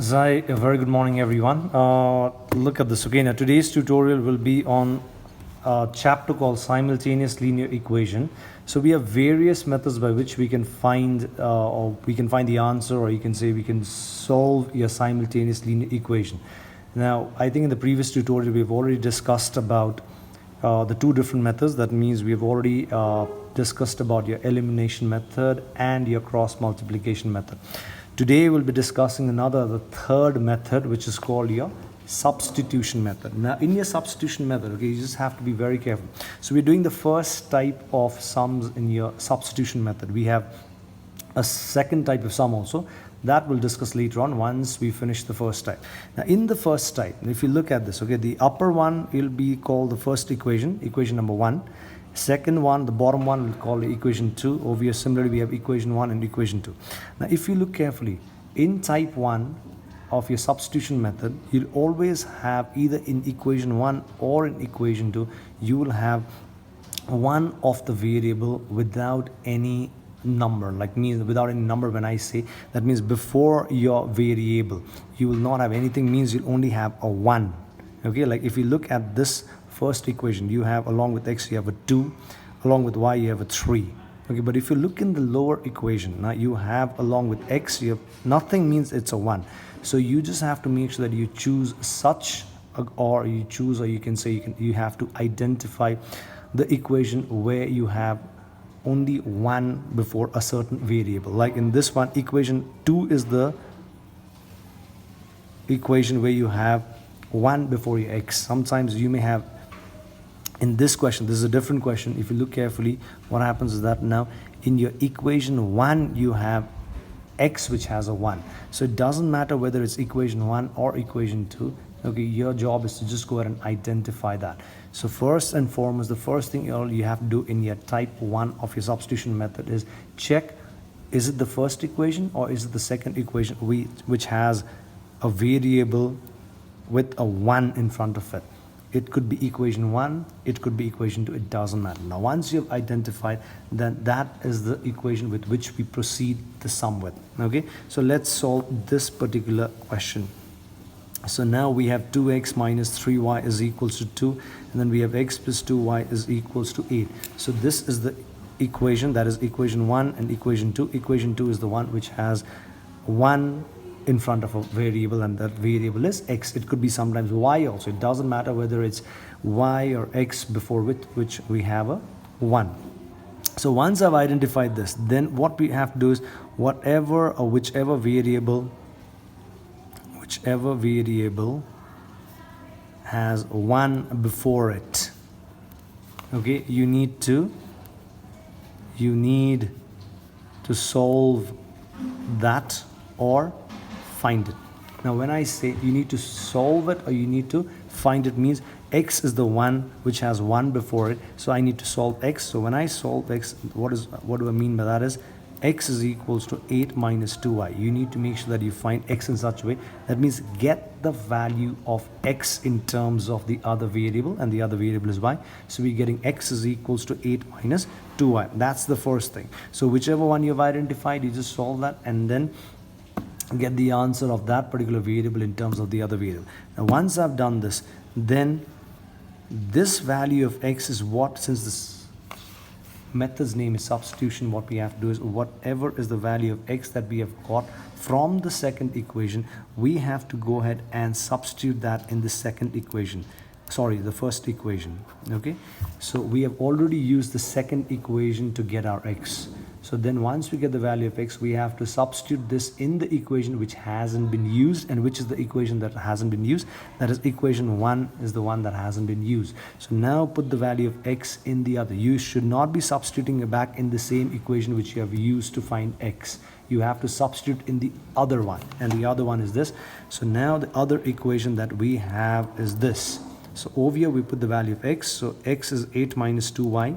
Zai, a very good morning, everyone. Look at this. Okay, now today's tutorial will be on a chapter called Simultaneous Linear Equation. So we have various methods by which we can find the answer, or you can say we can solve your simultaneous linear equation. Now, I think in the previous tutorial we've already discussed about the two different methods. That means we have already discussed about your elimination method and your cross multiplication method. Today we'll be discussing the third method, which is called your substitution method. Now in your substitution method, okay, you just have to be very careful. So we're doing the first type of sums in your substitution method. We have a second type of sum also that we'll discuss later on once we finish the first type. Now in the first type, if you look at this, okay, the upper one will be called the first equation, equation number 1. Second one, the bottom one, we'll call equation 2. Over here similarly we have equation 1 and equation 2. Now if you look carefully, in type 1 of your substitution method, you'll always have either in equation 1 or in equation 2, you will have one of the variable without any number. Like means without any number, when I say that means before your variable you will not have anything, means you'll only have a 1. Okay, like if you look at this first equation, you have along with x you have a 2, along with y you have a 3. Okay, but if you look in the lower equation, now you have along with x you have nothing, means it's a 1. So you just have to make sure that you choose such or you can say you have to identify the equation where you have only 1 before a certain variable. Like in this one, equation 2 is the equation where you have 1 before your x. Sometimes you may have, in this question, this is a different question. If you look carefully, what happens is that now in your equation 1 you have x which has a 1. So it doesn't matter whether it's equation 1 or equation 2. Okay, your job is to just go ahead and identify that. So first and foremost, the first thing you have to do in your type 1 of your substitution method is check, is it the first equation or is it the second equation which has a variable with a 1 in front of it. It could be equation 1, it could be equation 2, it doesn't matter. Now once you have identified, then that is the equation with which we proceed the sum with. Okay, so let's solve this particular question. So now we have 2x minus 3y is equals to 2, and then we have x plus 2y is equals to 8. So this is the equation, that is equation 1 and equation 2. Equation 2 is the one which has 1 in front of a variable, and that variable is x. It could be sometimes y also. It doesn't matter whether it's y or x before which we have a 1. So once I've identified this, then what we have to do is whichever variable has 1 before it, okay, you need to solve that or find it. Now when I say you need to solve it or you need to find it, means x is the one which has 1 before it, so I need to solve x. So when I solve x, what do I mean by that is x is equals to 8 minus 2y. You need to make sure that you find x in such a way, that means get the value of x in terms of the other variable, and the other variable is y. So we're getting x is equals to 8 minus 2y. That's the first thing. So whichever one you've identified, you just solve that and then get the answer of that particular variable in terms of the other variable. Now once I've done this, then this value of x is what, since this method's name is substitution, what we have to do is whatever is the value of x that we have got from the second equation, we have to go ahead and substitute that in the second equation, the first equation. Okay, so we have already used the second equation to get our x. So then once we get the value of x, we have to substitute this in the equation which hasn't been used. And which is the equation that hasn't been used? That is equation 1 is the one that hasn't been used. So now put the value of x in the other. You should not be substituting it back in the same equation which you have used to find x. You have to substitute in the other one, and the other one is this. So now the other equation that we have is this. So over here we put the value of x. So x is 8 minus 2y.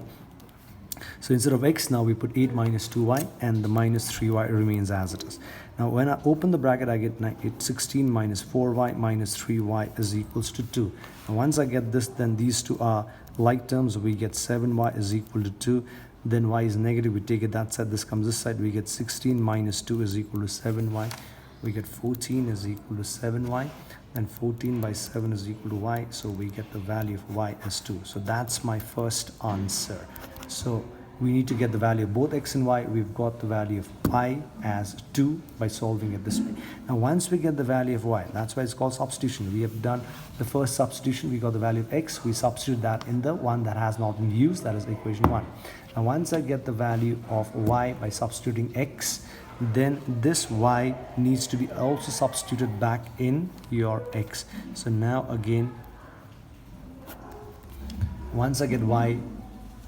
So instead of x, now we put 8 minus 2y, and the minus 3y remains as it is. Now when I open the bracket, I get 16 minus 4y minus 3y is equals to 2. And once I get this, then these two are like terms. We get 7y is equal to 2. Then y is negative, we take it that side, this comes this side, we get 16 minus 2 is equal to 7y. we get 14 is equal to 7y, and 14 by 7 is equal to y, so we get the value of y as 2. So that's my first answer. So we need to get the value of both x and y. We've got the value of y as 2 by solving it this way. Now once we get the value of y, that's why it's called substitution. We have done the first substitution. We got the value of x, we substitute that in the one that has not been used, that is equation 1. Now once I get the value of y by substituting x, then this y needs to be also substituted back in your x. So now again, once I get y,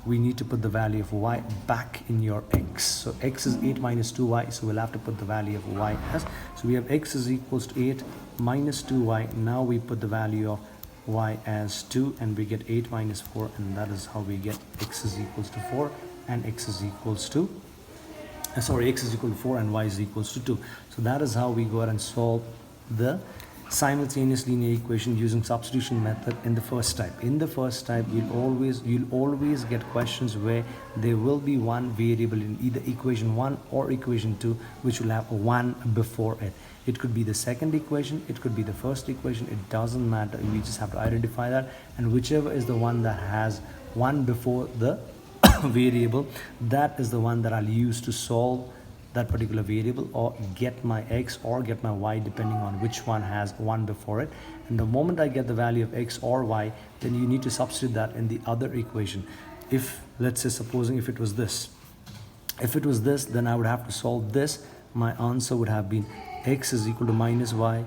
we need to put the value of y back in your x. So x is 8 minus 2y, so we'll have to put the value of y as, so we have x is equals to 8 minus 2y. Now we put the value of y as 2, and we get 8 minus 4, and that is how we get x is equals to 4 and x is equals to x is equal to 4 and y is equals to 2. So that is how we go ahead and solve the simultaneous linear equation using substitution method in the first type. In the first type, you'll always get questions where there will be one variable in either equation 1 or equation 2 which will have a 1 before it. It could be the second equation, it could be the first equation, it doesn't matter. We just have to identify that, and whichever is the one that has 1 before the variable, that is the one that I'll use to solve that particular variable or get my x or get my y, depending on which one has 1 before it. And the moment I get the value of x or y, then you need to substitute that in the other equation. If, let's say, supposing if it was this, then I would have to solve this. My answer would have been x is equal to minus y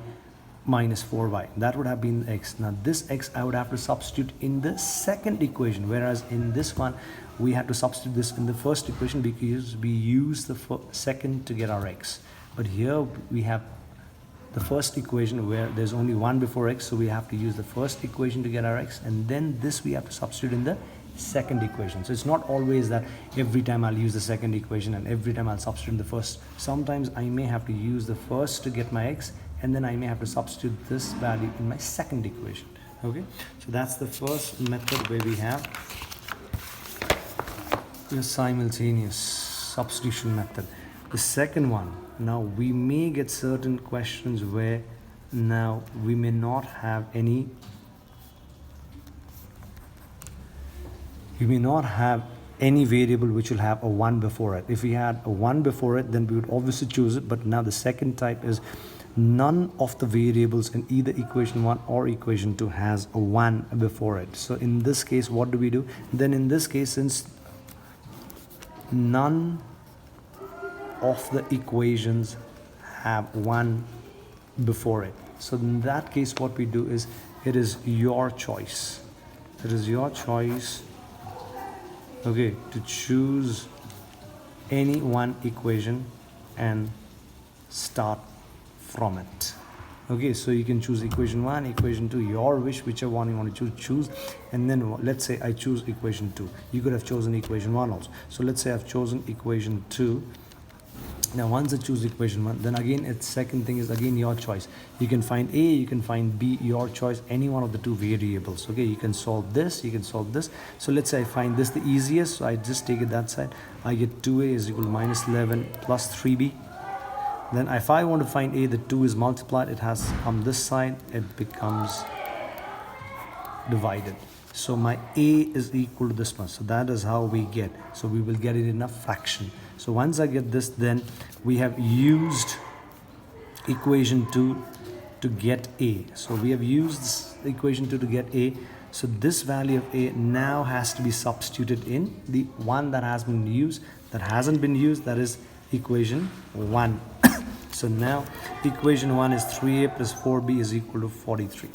minus 4y. That would have been x. Now this x I would have to substitute in the second equation, whereas in this one we had to substitute this in the first equation because we use the second to get our x. But here we have the first equation where there's only 1 before x, so we have to use the first equation to get our x, and then this we have to substitute in the second equation. So it's not always that every time I'll use the second equation and every time I'll substitute in the first. Sometimes I may have to use the first to get my x, and then I may have to substitute this value in my second equation. Okay, so that's the first method where we have the simultaneous substitution method. The second one, now we may get certain questions where now we may not have any variable which will have a 1 before it. If we had a 1 before it, then we would obviously choose it. But now the second type is none of the variables in either equation 1 or equation 2 has a 1 before it. So in this case, what do we do? Then in this case, since none of the equations have 1 before it, so in that case what we do is, it is your choice. It is your choice, okay, to choose any one equation and start from it. Okay, so you can choose equation 1, equation 2, your wish, whichever one you want to choose. And then let's say I choose equation 2. You could have chosen equation 1 also. So let's say I've chosen equation 2. Now once I choose equation 1, then again its second thing is again your choice. You can find A, you can find B, your choice, any one of the two variables. Okay, you can solve this, you can solve this. So let's say I find this the easiest, so I just take it that side. I get 2A is equal to minus 11 plus 3B. Then if I want to find A, the 2 is multiplied, it has on this side, it becomes divided. So my A is equal to this much. So that is how we get. So we will get it in a fraction. So once I get this, then we have used equation 2 to get A. So we have used this equation 2 to get A. So this value of A now has to be substituted in the one that has been used, that hasn't been used, that is equation 1. So now equation 1 is 3A plus 4B is equal to 43.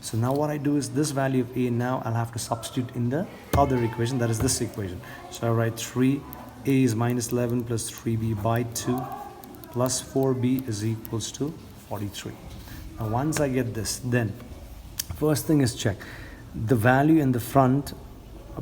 So now what I do is this value of A, now I'll have to substitute in the other equation, that is this equation. So I write 3A is minus 11 plus 3B by 2 plus 4B is equals to 43. Now once I get this, then first thing is check the value in the front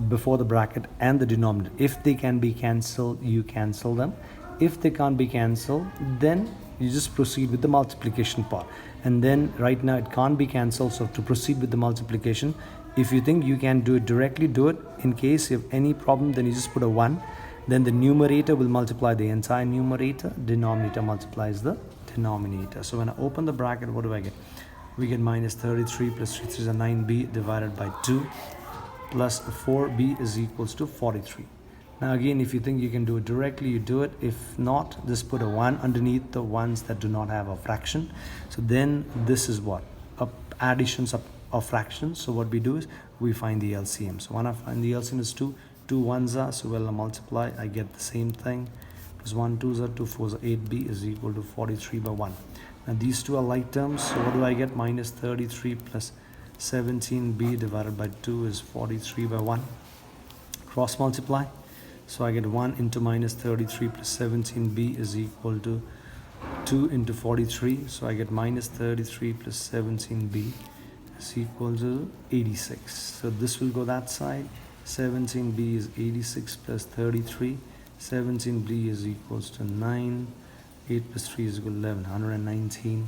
before the bracket and the denominator. If they can be cancelled, you cancel them. If they can't be cancelled, then you just proceed with the multiplication part. And then right now it can't be cancelled, so to proceed with the multiplication, if you think you can do it directly, do it. In case you have any problem, then you just put a 1. Then the numerator will multiply the entire numerator, denominator multiplies the denominator. So when I open the bracket, what do I get? We get minus 33 plus 3 is a 9b divided by 2 plus 4b is equals to 43. Now again, if you think you can do it directly, you do it. If not, just put a 1 underneath the ones that do not have a fraction. So then this is what? Additions of fractions. So what we do is we find the LCM. So when I find the LCM is 2, 2 ones are, so when I multiply, I get the same thing. Plus 1 2s are 2 4s are 8b is equal to 43 by 1. Now these two are like terms, so what do I get? Minus 33 plus 17b divided by 2 is 43 by 1. Cross multiply. So I get 1 into minus 33 plus 17b is equal to 2 into 43. So I get minus 33 plus 17b is equal to 86. So this will go that side. 17b is 86 plus 33. 17b is equals to 9. 8 plus 3 is equal to 11. 119.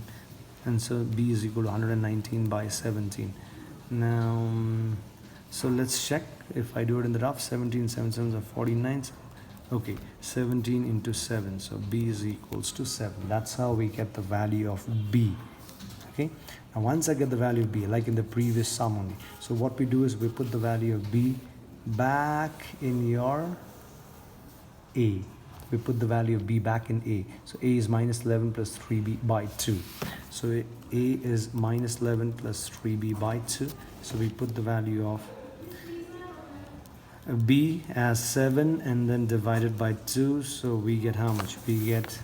And so b is equal to 119 by 17. Now, so let's check. If I do it in the rough, 17 7 7s are 49. Okay, 17 into 7. So b is equals to 7. That's how we get the value of b. Okay. Now once I get the value of b, like in the previous sum only. So what we do is we put the value of b back in your a. We put the value of b back in a. So a is minus 11 plus 3b by 2. So a is minus 11 plus 3b by 2. So we put the value of b as 7 and then divided by 2. So we get how much? We get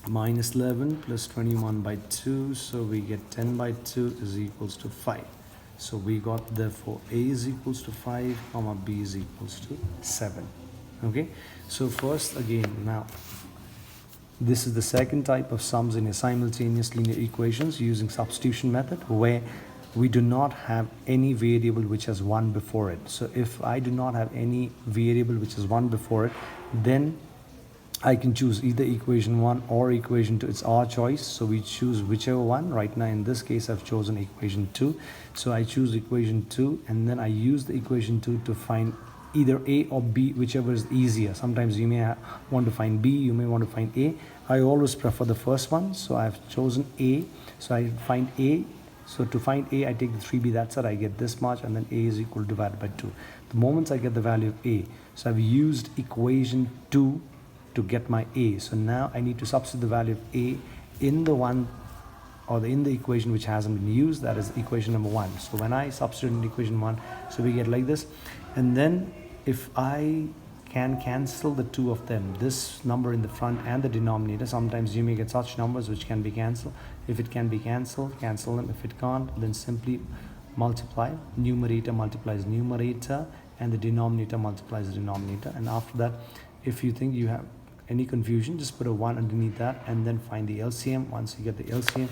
minus 11 plus 21 by 2. So we get 10 by 2 is equals to 5. So we got therefore a is equals to 5, comma b is equals to 7. Okay, so first again, now this is the second type of sums in a simultaneous linear equations using substitution method, where we do not have any variable which has 1 before it. So if I do not have any variable which is 1 before it, then I can choose either equation 1 or equation 2. It's our choice, so we choose whichever one. Right now in this case I've chosen equation 2, so I choose equation 2 and then I use the equation 2 to find either a or b, whichever is easier. Sometimes you may want to find b, you may want to find a. I always prefer the first one, so I've chosen a. So I find a. So to find a, I take the 3b, that's it, I get this much, and then a is equal to divided by 2. The moment I get the value of a, so I've used equation 2 to get my a. So now I need to substitute the value of a in the one or in the equation which hasn't been used, that is equation number 1. So when I substitute in equation 1, so we get like this. And then if I can cancel the two of them, this number in the front and the denominator, sometimes you may get such numbers which can be cancelled. If it can be cancelled, cancel them. If it can't, then simply multiply. Numerator multiplies numerator and the denominator multiplies the denominator. And after that, if you think you have any confusion, just put a 1 underneath that and then find the LCM. Once you get the LCM,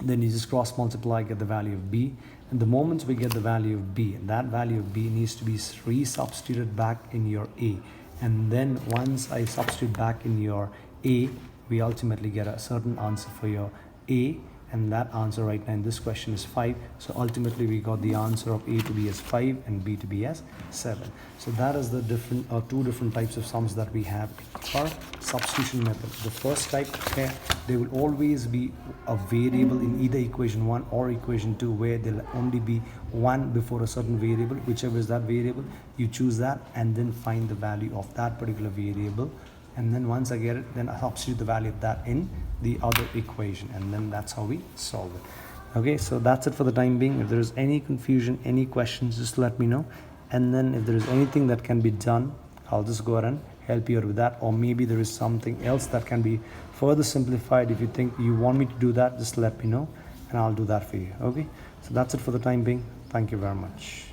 then you just cross multiply, get the value of b. And the moment we get the value of b, that value of b needs to be re-substituted back in your a. And then once I substitute back in your a, we ultimately get a certain answer for your a. And that answer right now in this question is 5. So ultimately we got the answer of a to be as 5 and b to be as 7. So that is the different two different types of sums that we have for substitution method. The first type, where there will always be a variable in either equation 1 or equation 2, where there will only be 1 before a certain variable. Whichever is that variable, you choose that and then find the value of that particular variable. And then once I get it, then I substitute the value of that in the other equation, and then that's how we solve it. Okay, so that's it for the time being. If there is any confusion, any questions, just let me know. And then if there is anything that can be done, I'll just go ahead and help you out with that. Or maybe there is something else that can be further simplified. If you think you want me to do that, just let me know and I'll do that for you. Okay, so that's it for the time being. Thank you very much.